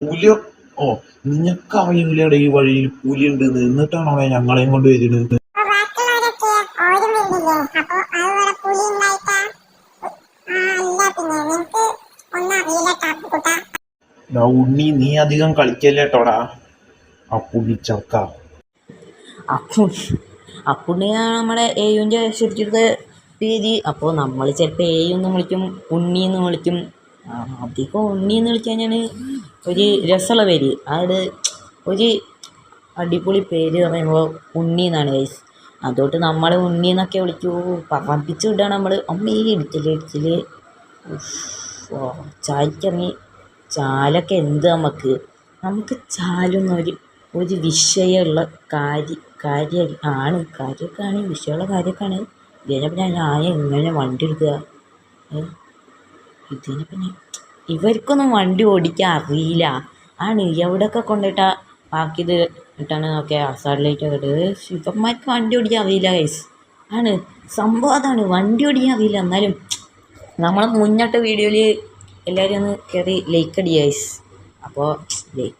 പുലി ഓ നിനക്കറിയൂലയുടെ ഈ വഴിയിൽ പുലി ഉണ്ട് എന്നിട്ടാണോ ഞങ്ങളെയും കൊണ്ട് വരുന്നത്? ഉണ്ണി നീ അധികം കളിക്കല്ലേട്ടോടാ ആ പുലിച്ചക്ക. അപ്പുണ്ണിയാണ് നമ്മുടെ ഏയുവിൻ്റെ ശരിക്കുള്ള പേര്. അപ്പോൾ നമ്മൾ ചിലപ്പോൾ ഏയുന്ന് വിളിക്കും, ഉണ്ണിന്ന് വിളിക്കും. അധികം ഉണ്ണിന്ന് വിളിക്കാനാണ് ഒരു രസമുള്ള പേര്. അത് ഒരു അടിപൊളി പേര് പറയുമ്പോൾ ഉണ്ണി എന്നാണ് ഗൈസ്. അതുകൊണ്ട് നമ്മൾ ഉണ്ണി എന്നൊക്കെ വിളിക്കൂ. പറപ്പിച്ച് വിടുകയാണ് നമ്മൾ. അമ്മ ഈ ഇടിച്ചില് ചായക്കിറങ്ങി. ചാലൊക്കെ എന്ത് നമുക്ക് ചാലൊന്നും ഒരു വിഷയമുള്ള കാര്യമൊക്കെയാണ് വിഷയമുള്ള കാര്യമൊക്കെയാണ്. ഇതിനെ പിന്നെ ഞാൻ എങ്ങനെ വണ്ടി എടുക്കുക? ഇതിന് പിന്നെ ഇവർക്കൊന്നും വണ്ടി ഓടിക്കാൻ അറിയില്ല. എവിടെയൊക്കെ കൊണ്ടിട്ടാ ബാക്കിയത് ഇട്ടാണ് ഒക്കെ അസാഡിലേറ്റ് ഇട്ട്. ഇവന്മാർക്ക് വണ്ടി ഓടിക്കാൻ അറിയില്ല ഗൈസ്. സംഭവം അതാണ്, വണ്ടി ഓടിക്കാൻ അറിയില്ല. എന്നാലും നമ്മൾ മുന്നത്തെ വീഡിയോയിൽ എല്ലാവരും ഒന്ന് കയറി ലൈക്ക് അടി ഗൈസ്. അപ്പോൾ ലൈക്ക്